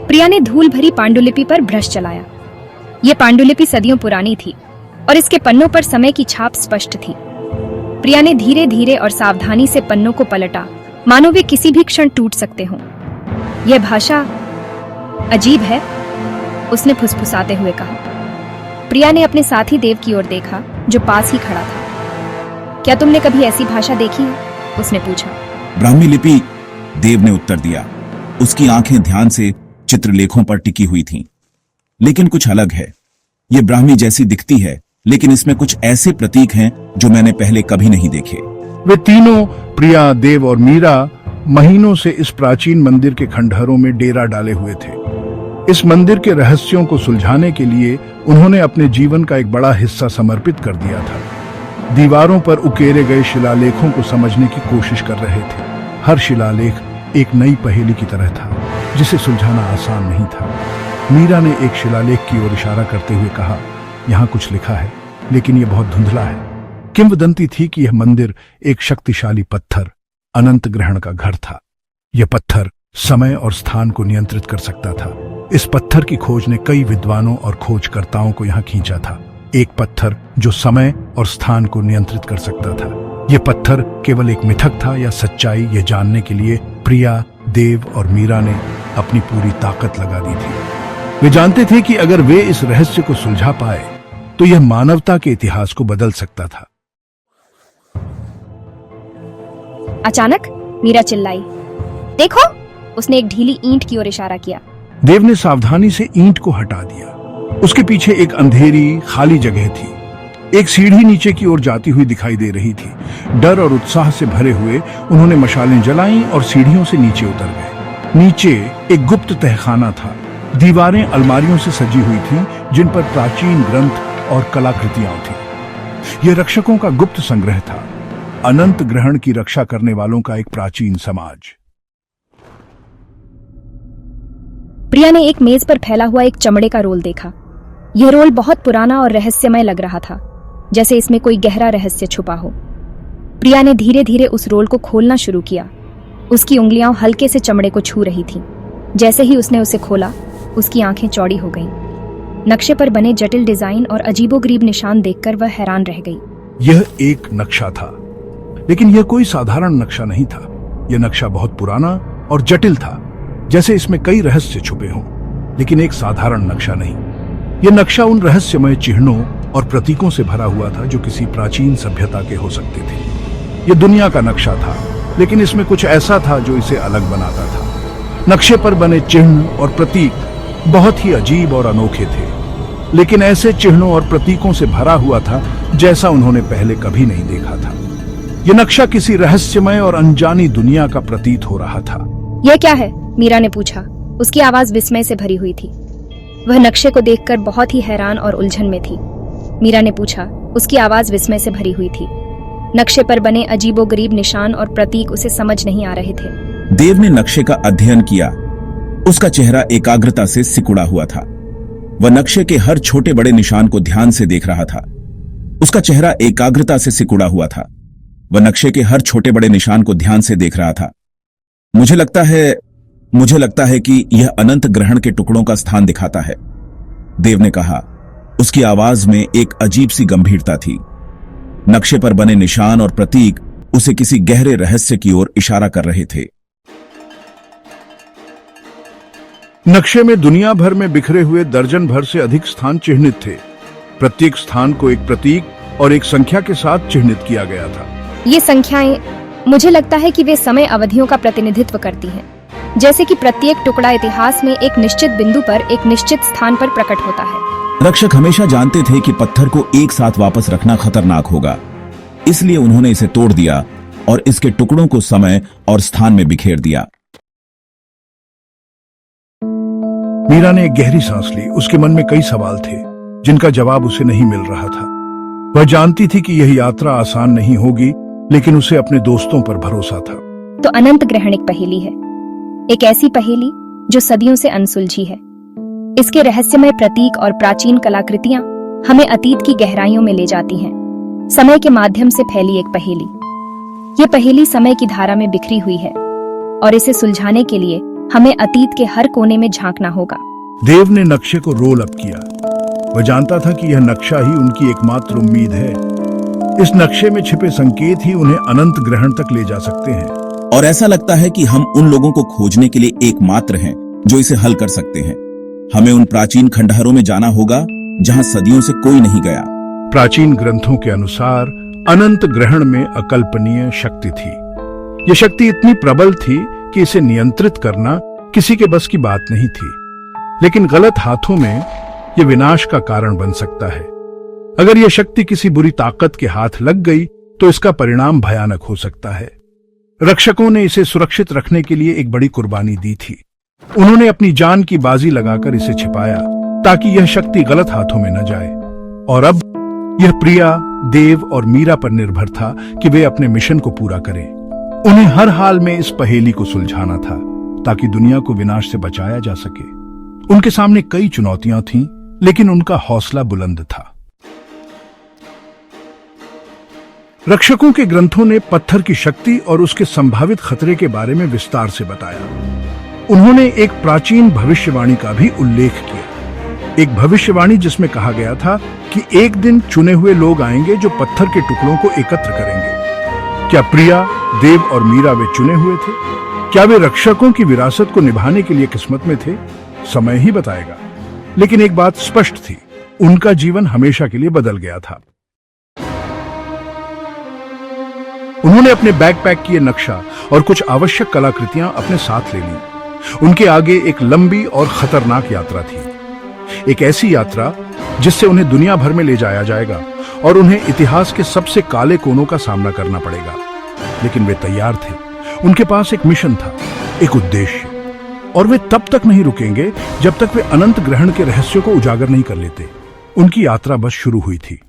प्रिया ने धूल भरी पांडुलिपि पर ब्रश चलाया। यह पांडुलिपि सदियों पुरानी थी और इसके पन्नों पर समय की छाप स्पष्ट थी। प्रिया ने धीरे धीरे और सावधानी से पन्नों को पलटा, मानो वे किसी भी क्षण टूट सकते हों। यह भाषा अजीब है, उसने फुसफुसाते हुए कहा। प्रिया ने अपने साथी देव की ओर देखा, जो पास ही खड़ा था। क्या तुमने कभी ऐसी भाषा देखी है? उसने पूछा। ब्राह्मी लिपि, देव ने उत्तर दिया। उसकी आंखें ध्यान से चित्रलेखों पर टिकी हुई थीं। लेकिन कुछ अलग है। ये ब्राह्मी जैसी दिखती है, लेकिन इसमें कुछ ऐसे प्रतीक हैं जो मैंने पहले कभी नहीं देखे। वे तीनों, प्रिया, देव और मीरा, महीनों से इस प्राचीन मंदिर के खंडहरों में डेरा डाले हुए थे। इस मंदिर के रहस्यों को सुलझाने के लिए उन्होंने अपने जीवन का एक बड़ा हिस्सा समर्पित कर दिया था। दीवारों पर उकेरे गए शिलालेखों को समझने की कोशिश कर रहे थे। हर शिलालेख एक नई पहेली की तरह था, जिसे सुलझाना आसान नहीं था। मीरा ने एक शिलालेख की ओर इशारा करते हुए कहा, यहाँ कुछ लिखा है, लेकिन यह बहुत धुंधला है। किंवदंती थी कि यह मंदिर एक शक्तिशाली पत्थर, अनंत ग्रहण का घर था। यह पत्थर समय और स्थान को नियंत्रित कर सकता था। इस पत्थर की खोज ने कई विद्वानों और खोजकर्ताओं को यहाँ खींचा था। एक पत्थर जो समय और स्थान को नियंत्रित कर सकता था। यह पत्थर केवल एक मिथक था या सच्चाई, यह जानने के लिए प्रिया, देव और मीरा ने अपनी पूरी ताकत लगा दी थी। वे जानते थे कि अगर वे इस रहस्य को सुलझा पाए तो यह मानवता के इतिहास को बदल सकता था। अचानक मीरा चिल्लाई, देखो! उसने एक ढीली ईंट की ओर इशारा किया। देव ने सावधानी से ईंट को हटा दिया। उसके पीछे एक अंधेरी, खाली जगह थी। एक सीढ़ी नीचे की ओर जाती हुई दिखाई दे रही थी। डर और उत्साह से भरे हुए उन्होंने मशालें जलाईं और सीढ़ियों से नीचे उतर गए। नीचे एक गुप्त तहखाना था। दीवारें अलमारियों से सजी हुई थीं, जिन पर प्राचीन ग्रंथ और कलाकृतियां थीं। यह रक्षकों का गुप्त संग्रह था, अनंत ग्रहण की रक्षा करने वालों का एक प्राचीन समाज। प्रिया ने एक मेज पर फैला हुआ एक चमड़े का रोल देखा। यह रोल बहुत पुराना और रहस्यमय लग रहा था, जैसे इसमें कोई गहरा रहस्य छुपा हो। प्रिया ने धीरे धीरे उस रोल को खोलना शुरू किया। उसकी उंगलियां हल्के से चमड़े को छू रही थीं। जैसे ही उसने उसे खोला, उसकी आंखें चौड़ी हो गईं। नक्शे पर बने जटिल डिजाइन और अजीबोगरीब निशान देखकर वह हैरान रह गई। यह एक नक्शा था, लेकिन यह कोई साधारण नक्शा नहीं था। यह नक्शा बहुत पुराना और जटिल था, जैसे इसमें कई रहस्य छुपे हों, लेकिन एक साधारण नक्शा नहीं। यह नक्शा उन रहस्यमय चिन्हों और प्रतीकों से भरा हुआ था जो किसी प्राचीन सभ्यता के हो सकते थे। यह दुनिया का नक्शा था, लेकिन इसमें कुछ ऐसा था जो इसे अलग बनाता था। नक्शे पर बने चिन्ह और प्रतीक बहुत ही अजीब और अनोखे थे, लेकिन ऐसे चिन्हों और प्रतीकों से भरा हुआ था जैसा उन्होंने पहले कभी नहीं देखा था। यह नक्शा किसी रहस्यमय और अनजानी दुनिया का प्रतीत हो रहा था। यह क्या है? मीरा ने पूछा। उसकी आवाज विस्मय से भरी हुई थी। वह नक्शे को देखकर बहुत ही हैरान और उलझन में थी। मीरा ने पूछा। उसकी आवाज विस्मय से भरी हुई थी। नक्शे पर बने अजीबोगरीब निशान और प्रतीक उसे समझ नहीं आ रहे थे। देव ने नक्शे का अध्ययन किया। उसका चेहरा एकाग्रता से सिकुड़ा हुआ था। वह नक्शे के हर छोटे बड़े निशान को ध्यान से देख रहा था। उसका चेहरा एकाग्रता से सिकुड़ा हुआ था। वह नक्शे के हर छोटे बड़े निशान को ध्यान से देख रहा था। मुझे लगता है कि यह अनंत ग्रहण के टुकड़ों का स्थान दिखाता है, देव ने कहा। उसकी आवाज में एक अजीब सी गंभीरता थी। नक्शे पर बने निशान और प्रतीक उसे किसी गहरे रहस्य की ओर इशारा कर रहे थे। नक्शे में दुनिया भर में बिखरे हुए दर्जन भर से अधिक स्थान चिह्नित थे। प्रत्येक स्थान को एक प्रतीक और एक संख्या के साथ चिह्नित किया गया था। ये संख्याएं, मुझे लगता है कि वे समय अवधियों का प्रतिनिधित्व करती हैं। जैसे कि प्रत्येक टुकड़ा इतिहास में एक निश्चित बिंदु पर एक निश्चित स्थान पर प्रकट होता है। रक्षक हमेशा जानते थे कि पत्थर को एक साथ वापस रखना खतरनाक होगा, इसलिए उन्होंने इसे तोड़ दिया और इसके टुकड़ों को समय और स्थान में बिखेर दिया। मीरा ने एक गहरी सांस ली। उसके मन में कई सवाल थे जिनका जवाब उसे नहीं मिल रहा था। वह जानती थी कि यह यात्रा आसान नहीं होगी, लेकिन उसे अपने दोस्तों पर भरोसा था। तो अनंत ग्रहण एक पहेली है, एक ऐसी पहेली जो सदियों से अनसुलझी है। इसके रहस्यमय प्रतीक और प्राचीन कलाकृतियां हमें अतीत की गहराइयों में ले जाती हैं। समय के माध्यम से फैली एक पहेली। ये पहेली समय की धारा में बिखरी हुई है, और इसे सुलझाने के लिए हमें अतीत के हर कोने में झांकना होगा। देव ने नक्शे को रोल अप किया। वह जानता था कि यह नक्शा ही उनकी एकमात्र उम्मीद है। इस नक्शे में छिपे संकेत ही उन्हें अनंत ग्रहण तक ले जा सकते हैं। और ऐसा लगता है कि हम उन लोगों को खोजने के लिए एकमात्र हैं जो इसे हल कर सकते हैं। हमें उन प्राचीन खंडहरों में जाना होगा जहां सदियों से कोई नहीं गया। प्राचीन ग्रंथों के अनुसार अनंत ग्रहण में अकल्पनीय शक्ति थी। यह शक्ति इतनी प्रबल थी कि इसे नियंत्रित करना किसी के बस की बात नहीं थी। लेकिन गलत हाथों में यह विनाश का कारण बन सकता है। अगर यह शक्ति किसी बुरी ताकत के हाथ लग गई तो इसका परिणाम भयानक हो सकता है। रक्षकों ने इसे सुरक्षित रखने के लिए एक बड़ी कुर्बानी दी थी। उन्होंने अपनी जान की बाजी लगाकर इसे छिपाया ताकि यह शक्ति गलत हाथों में न जाए। और अब यह प्रिया, देव और मीरा पर निर्भर था कि वे अपने मिशन को पूरा करें। उन्हें हर हाल में इस पहेली को सुलझाना था ताकि दुनिया को विनाश से बचाया जा सके। उनके सामने कई चुनौतियां थीं, लेकिन उनका हौसला बुलंद था। रक्षकों के ग्रंथों ने पत्थर की शक्ति और उसके संभावित खतरे के बारे में विस्तार से बताया। उन्होंने एक प्राचीन भविष्यवाणी का भी उल्लेख किया। एक भविष्यवाणी जिसमें कहा गया था कि एक दिन चुने हुए लोग आएंगे जो पत्थर के टुकड़ों को एकत्र करेंगे। क्या प्रिया, देव और मीरा वे चुने हुए थे? क्या वे रक्षकों की विरासत को निभाने के लिए किस्मत में थे? समय ही बताएगा। लेकिन एक बात स्पष्ट थी, उनका जीवन हमेशा के लिए बदल गया था। उन्होंने अपने बैकपैक किए नक्शा और कुछ आवश्यक कलाकृतियां अपने साथ ले ली। उनके आगे एक लंबी और खतरनाक यात्रा थी। एक ऐसी यात्रा जिससे उन्हें दुनिया भर में ले जाया जाएगा और उन्हें इतिहास के सबसे काले कोनों का सामना करना पड़ेगा। लेकिन वे तैयार थे। उनके पास एक मिशन था, एक उद्देश्य, और वे तब तक नहीं रुकेंगे जब तक वे अनंत ग्रहण के रहस्यों को उजागर नहीं कर लेते। उनकी यात्रा बस शुरू हुई थी।